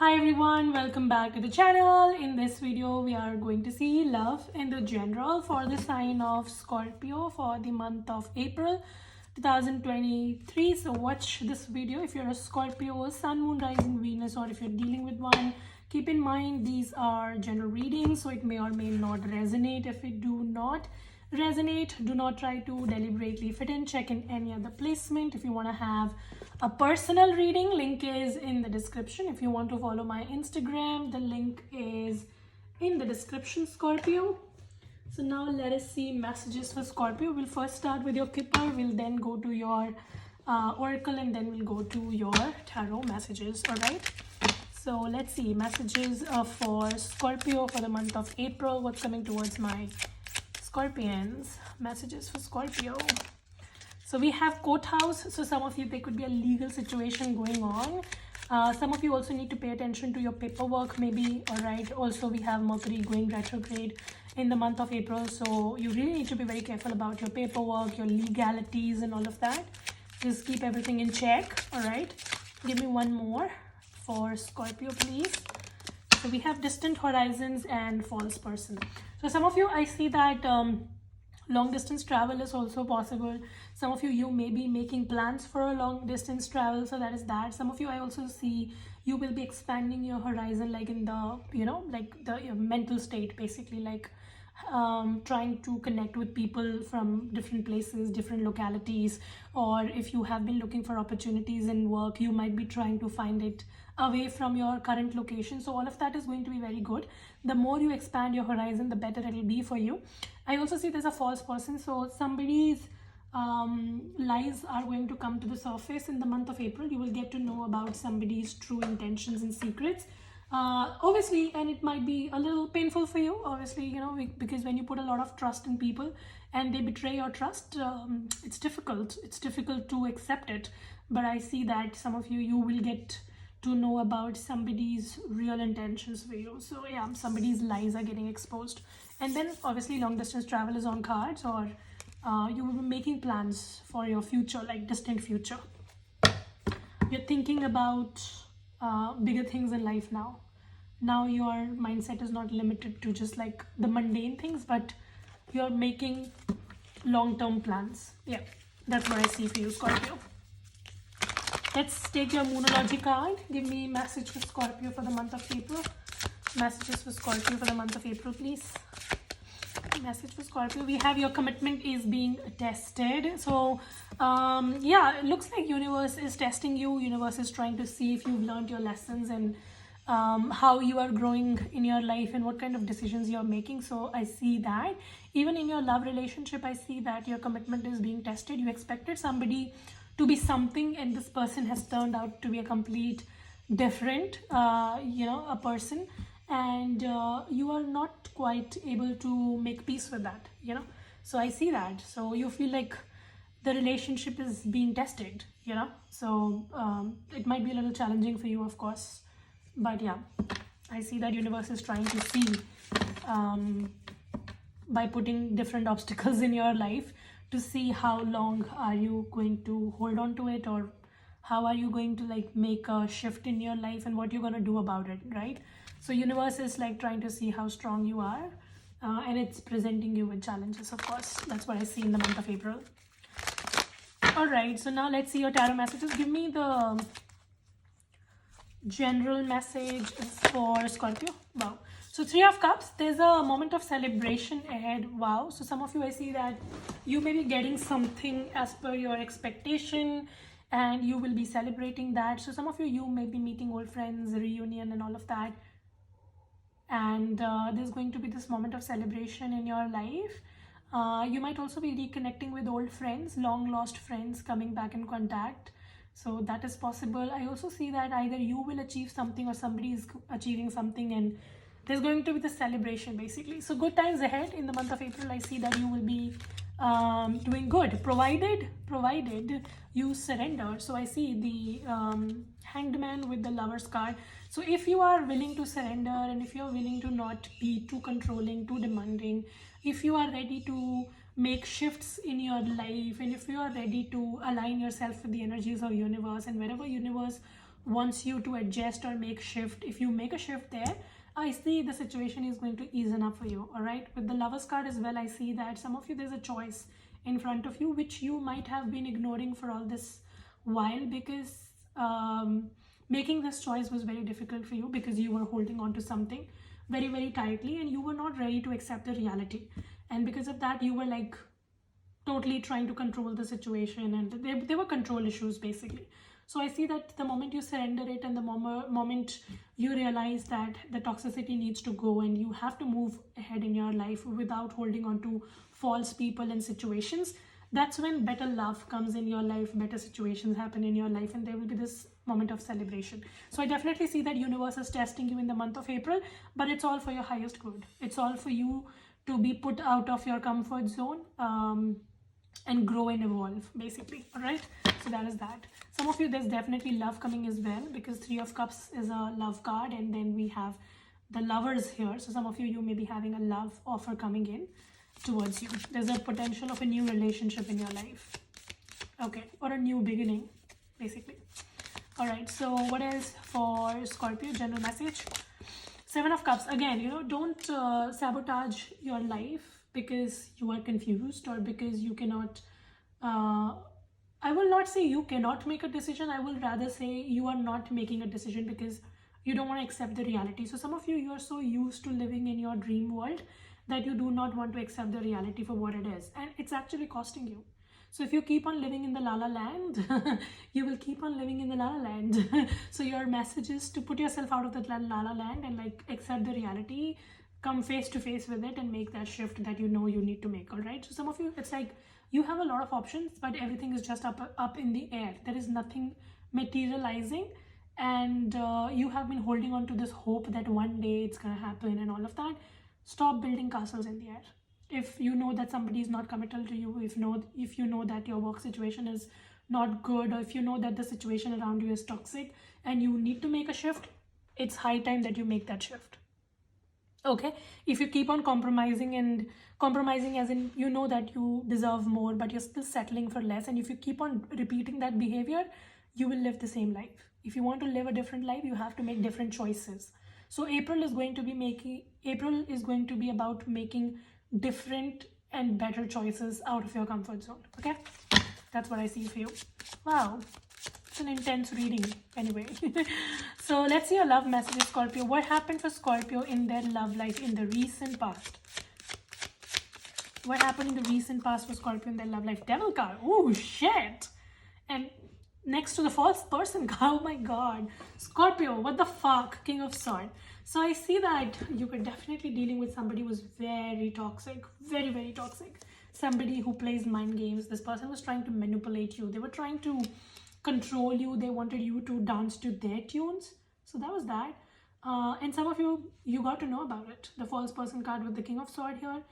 Hi everyone, welcome back to the channel. In this video, we are going to see love in the general for the sign of Scorpio for the month of April 2023. So watch this video if you're a Scorpio, Sun, Moon, Rising, Venus, or if you're dealing with one. Keep in mind these are general readings, so it may or may not resonate. If it do not resonate, do not try to deliberately fit in. Check in any other placement. If you want to have a personal reading, link is in the description. If you want to follow my Instagram, the link is in the description, Scorpio. So now let us see messages for Scorpio. We'll first start with your Kipper, we'll then go to your oracle, and then we'll go to your tarot messages. All right, so let's see messages for Scorpio for the month of April. What's coming towards my Scorpions? Messages for Scorpio. So we have court house. So some of you, there could be a legal situation going on. Some of you also need to pay attention to your paperwork maybe. All right, also we have Mercury going retrograde in the month of April, so you really need to be very careful about your paperwork, your legalities and all of that. Just keep everything in check. All right, give me one more for Scorpio, please. So we have distant horizons and false person. So some of you, I see that long distance travel is also possible. Some of you, you may be making plans for a long distance travel, so that is that. Some of you, I also see you will be expanding your horizon, like in the like the mental state, basically, like trying to connect with people from different places, different localities. Or if you have been looking for opportunities in work, you might be trying to find it away from your current location. So all of that is going to be very good. The more you expand your horizon, the better it will be for you. I also see there's a false person, so somebody's lies are going to come to the surface in the month of April. You will get to know about somebody's true intentions and secrets, obviously, and it might be a little painful for you, obviously, because when you put a lot of trust in people and they betray your trust, it's difficult to accept it. But I see that some of you will get to know about somebody's real intentions for you. So yeah, somebody's lies are getting exposed. And then obviously long distance travel is on cards, or you will be making plans for your future, like distant future. You're thinking about bigger things in life now. Now your mindset is not limited to just like the mundane things, but you're making long-term plans. Yeah, that's what I see for you, Scorpio. Let's take your Moonology card. Give me message for Scorpio for the month of April. Messages for Scorpio for the month of April, please. Message for Scorpio. We have your commitment is being tested. So yeah, it looks like universe is testing you. Universe is trying to see if you've learned your lessons and how you are growing in your life and what kind of decisions you're making. So I see that even in your love relationship, I see that your commitment is being tested. You expected somebody to be something, and this person has turned out to be a complete different a person, and you are not quite able to make peace with that. So I see that. So you feel like the relationship is being tested. So it might be a little challenging for you, of course, but yeah, I see that universe is trying to see by putting different obstacles in your life to see how long are you going to hold on to it, or how are you going to like make a shift in your life and what you're going to do about it, right? So universe is like trying to see how strong you are, and it's presenting you with challenges, of course. That's what I see in the month of April. All right, so now let's see your tarot messages. Give me the general message for Scorpio. Wow. So 3 of Cups, there's a moment of celebration ahead. Wow. So some of you, I see that you may be getting something as per your expectation, and you will be celebrating that. So some of you may be meeting old friends, reunion and all of that. And there's going to be this moment of celebration in your life. You might also be reconnecting with old friends, long lost friends coming back in contact. So that is possible. I also see that either you will achieve something or somebody is achieving something, and there's going to be the celebration basically. So good times ahead in the month of April. I see that you will be doing good, provided you surrender. So I see the Hanged Man with the Lover's card. So if you are willing to surrender, and if you're willing to not be too controlling, too demanding, if you are ready to make shifts in your life, and if you are ready to align yourself with the energies of universe, and wherever universe wants you to adjust or make shift. If you make a shift there, I see the situation is going to ease up for you. All right, with the Lovers card as well, I see that some of you, there's a choice in front of you which you might have been ignoring for all this while, because making this choice was very difficult for you, because you were holding on to something very, very tightly and you were not ready to accept the reality. And because of that, you were like totally trying to control the situation, and there were control issues basically. So I see that the moment you surrender it, and the moment you realize that the toxicity needs to go and you have to move ahead in your life without holding on to false people and situations, that's when better love comes in your life, better situations happen in your life, and there will be this moment of celebration. So I definitely see that universe is testing you in the month of April, but it's all for your highest good. It's all for you to be put out of your comfort zone and grow and evolve basically. All right, so that is that. Some of you, there's definitely love coming as well, because 3 of Cups is a love card, and then we have the Lovers here. So some of you, you may be having a love offer coming in towards you. There's a potential of a new relationship in your life, okay, or a new beginning basically. All right, so what else for Scorpio? General message. 7 of Cups. Again, you know, don't sabotage your life because you are confused, or because you cannot I will not say you cannot make a decision. I will rather say you are not making a decision because you don't want to accept the reality. So some of you, you are so used to living in your dream world that you do not want to accept the reality for what it is, and it's actually costing you. So if you keep on living in the la la land, you will keep on living in the la la land. So your message is to put yourself out of the la la land and like accept the reality, come face to face with it, and make that shift that you know you need to make. All right, so some of you, it's like you have a lot of options, but everything is just up in the air. There is nothing materializing, and you have been holding on to this hope that one day it's gonna happen and all of that. Stop building castles in the air. If you know that somebody is not committal to you, if you know that your work situation is not good, or if you know that the situation around you is toxic and you need to make a shift, it's high time that you make that shift. Okay, if you keep on compromising as in you know that you deserve more but you're still settling for less, and if you keep on repeating that behavior, you will live the same life. If you want to live a different life, you have to make different choices. So April is going to be about making different and better choices out of your comfort zone. Okay, that's what I see for you. Wow, it's an intense reading anyway. So let's see your love messages, Scorpio. What happened for Scorpio in their love life in the recent past? What happened in the recent past for Scorpio in their love life? Devil card. Oh shit. And next to the false person card. Oh my god. Scorpio, what the fuck? King of Swords. So I see that you were definitely dealing with somebody who was very toxic. Very, very toxic. Somebody who plays mind games. This person was trying to manipulate you. They were trying to control you. They wanted you to dance to their tunes. So that was that. And some of you got to know about it. The false person card with the King of Swords here.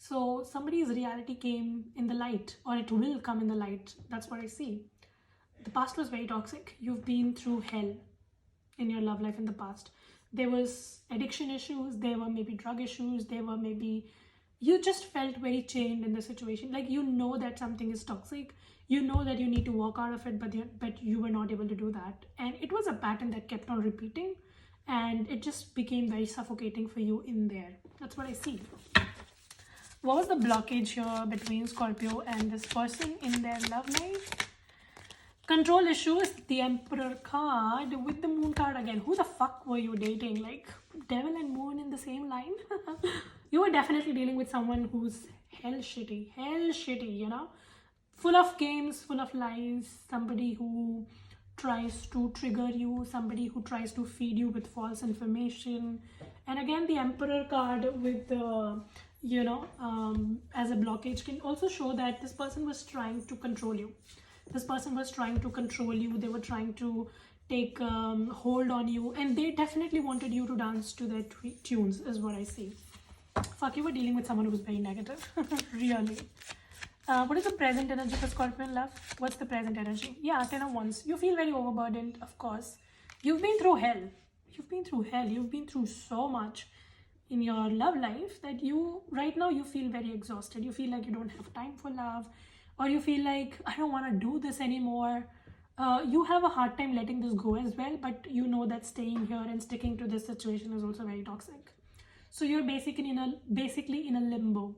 So somebody's reality came in the light, or it will come in the light. That's what I see. The past was very toxic. You've been through hell in your love life in the past. There was addiction issues. There were maybe drug issues. There were maybe, you just felt very chained in the situation. Like you know that something is toxic. You know that you need to walk out of it, but you were not able to do that. And it was a pattern that kept on repeating, and it just became very suffocating for you in there. That's what I see. What was the blockage here between Scorpio and this person in their love life? Control issues, the Emperor card with the Moon card again. Who the fuck were you dating? Like Devil and Moon in the same line? You were definitely dealing with someone who's hell shitty, you know? Full of games, full of lies, somebody who tries to trigger you, somebody who tries to feed you with false information. And again, the Emperor card with the, as a blockage can also show that this person was trying to control you. This person was trying to control you. They were trying to take hold on you, and they definitely wanted you to dance to their tunes is what I see. Fuck, you were dealing with someone who was very negative. Really. What is the present energy for Scorpio in love? What's the present energy? Yeah, 10 of Wands. You feel very overburdened, of course. You've been through hell. You've been through so much in your love life that right now you feel very exhausted. You feel like you don't have time for love, or you feel like I don't want to do this anymore. You have a hard time letting this go as well, but you know that staying here and sticking to this situation is also very toxic. So you're basically in a limbo.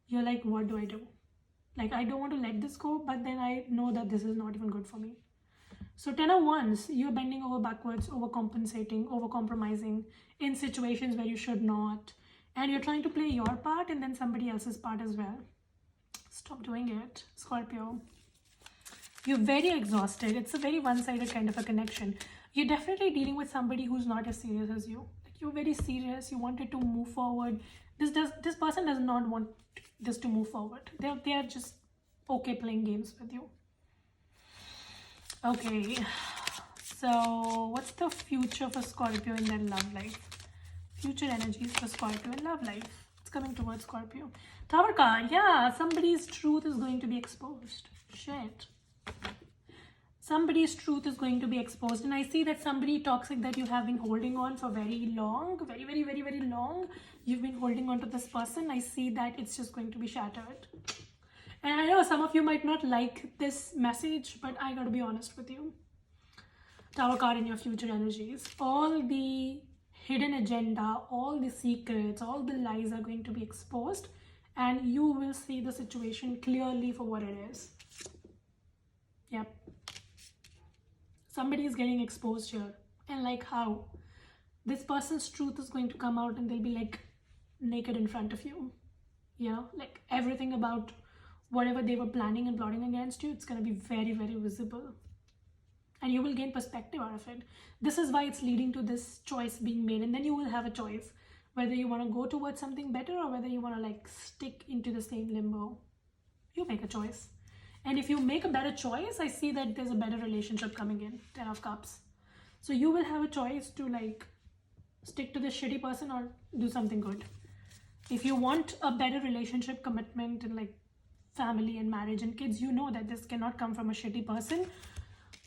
You're like, what do I do? Like, I don't want to let this go, but then I know that this is not even good for me. So 10 of Wands, you're bending over backwards, overcompensating, overcompromising in situations where you should not. And you're trying to play your part and then somebody else's part as well. Stop doing it, Scorpio. You're very exhausted. It's a very one-sided kind of a connection. You're definitely dealing with somebody who's not as serious as you. Like, you're very serious. You wanted to move forward. This person does not want this to move forward. They are just okay playing games with you. Okay, so what's the future for Scorpio in their love life? Future energies for Scorpio in love life. It's coming towards Scorpio. Tower card, yeah, somebody's truth is going to be exposed. Shit. Somebody's truth is going to be exposed. And I see that somebody toxic that you have been holding on for very long, very long. You've been holding on to this person. I see that it's just going to be shattered. And I know some of you might not like this message, but I gotta be honest with you. Tower card in your future energies. All the hidden agenda, all the secrets, all the lies are going to be exposed. And you will see the situation clearly for what it is. Yep. Somebody is getting exposed here. And like how? This person's truth is going to come out and they'll be like naked in front of you. Yeah, like everything about whatever they were planning and plotting against you, it's going to be very visible. And you will gain perspective out of it. This is why it's leading to this choice being made. And then you will have a choice. Whether you want to go towards something better or whether you want to like stick into the same limbo. You make a choice. And if you make a better choice, I see that there's a better relationship coming in. 10 of Cups. So you will have a choice to like stick to this shitty person or do something good. If you want a better relationship, commitment, and like family and marriage and kids, you know that this cannot come from a shitty person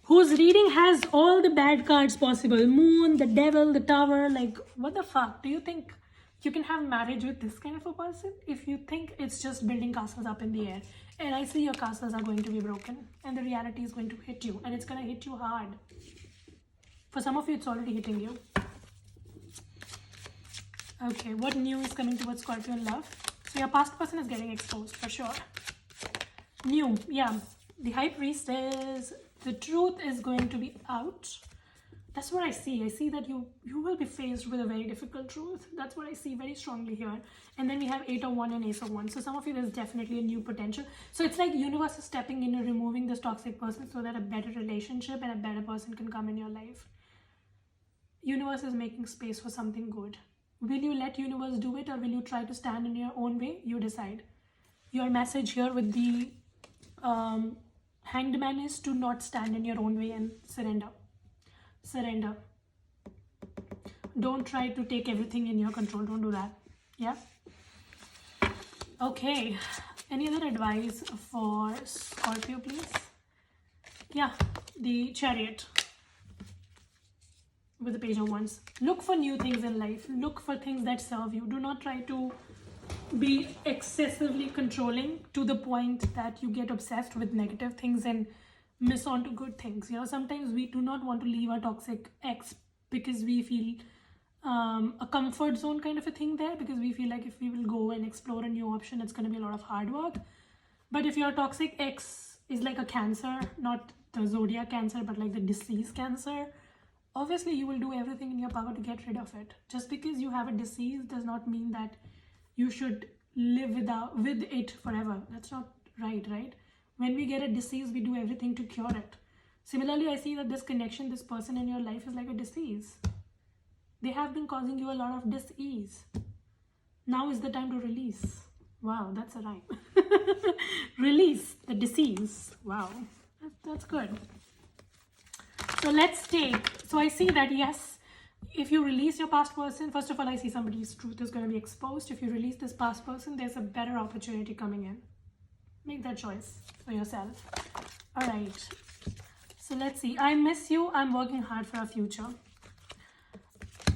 whose reading has all the bad cards possible. Moon, the devil, the tower. Like, what the fuck? Do you think you can have marriage with this kind of a person? If you think it's just building castles up in the air. And I see your castles are going to be broken. And the reality is going to hit you. And it's going to hit you hard. For some of you, it's already hitting you. Okay, what new is coming towards Scorpio in love? So your past person is getting exposed for sure. New, yeah. The High Priestess, the truth is going to be out. That's what I see. I see that you will be faced with a very difficult truth. That's what I see very strongly here. And then we have 8 of Wands and Ace of Wands. So some of you, there's definitely a new potential. So it's like universe is stepping in and removing this toxic person so that a better relationship and a better person can come in your life. Universe is making space for something good. Will you let universe do it or will you try to stand in your own way? You decide. Your message here with the Hanged Man is to not stand in your own way and surrender. Surrender. Don't try to take everything in your control. Don't do that. Yeah. Okay. Any other advice for Scorpio, please? Yeah. The Chariot with the Page of Wands. Look for new things in life. Look for things that serve you. Do not try to be excessively controlling to the point that you get obsessed with negative things and miss on to good things. You know, sometimes we do not want to leave our toxic ex because we feel a comfort zone kind of a thing there, because we feel like if we will go and explore a new option, it's going to be a lot of hard work. But if your toxic ex is like a cancer, not the zodiac cancer, but like the disease cancer, obviously you will do everything in your power to get rid of it. Just because you have a disease does not mean that you should live with it forever. That's not right? When we get a disease, we do everything to cure it. Similarly, I see that this connection, this person in your life is like a disease. They have been causing you a lot of dis-ease. Now is the time to release. Wow, that's a rhyme. Release the disease. Wow, that's good. So let's take, so I see that yes, if you release your past person, first of all, I see somebody's truth is going to be exposed. If you release this past person, there's a better opportunity coming in. Make that choice for yourself. All right. So let's see. I miss you. I'm working hard for our future.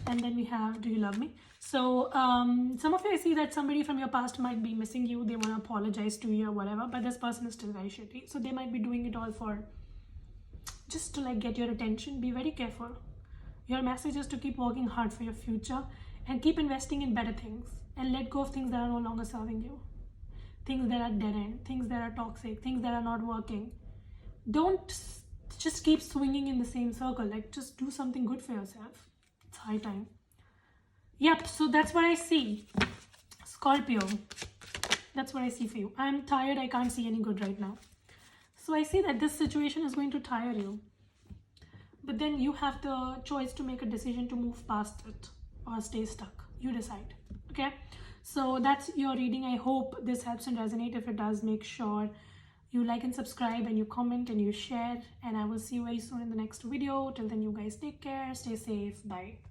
And then we have, do you love me? So some of you, I see that somebody from your past might be missing you. They want to apologize to you or whatever. But this person is still very shitty. So they might be doing it all for just to like get your attention. Be very careful. Your message is to keep working hard for your future and keep investing in better things and let go of things that are no longer serving you, things that are dead end, things that are toxic, things that are not working. Don't just keep swinging in the same circle. Like, just do something good for yourself. It's high time. Yep, so that's what I see. Scorpio, that's what I see for you. I'm tired. I can't see any good right now. So I see that this situation is going to tire you. But then you have the choice to make a decision to move past it or stay stuck. You decide. Okay? So that's your reading. I hope this helps and resonate. If it does, make sure you like and subscribe and you comment and you share. And I will see you very soon in the next video. Till then, you guys take care. Stay safe. Bye.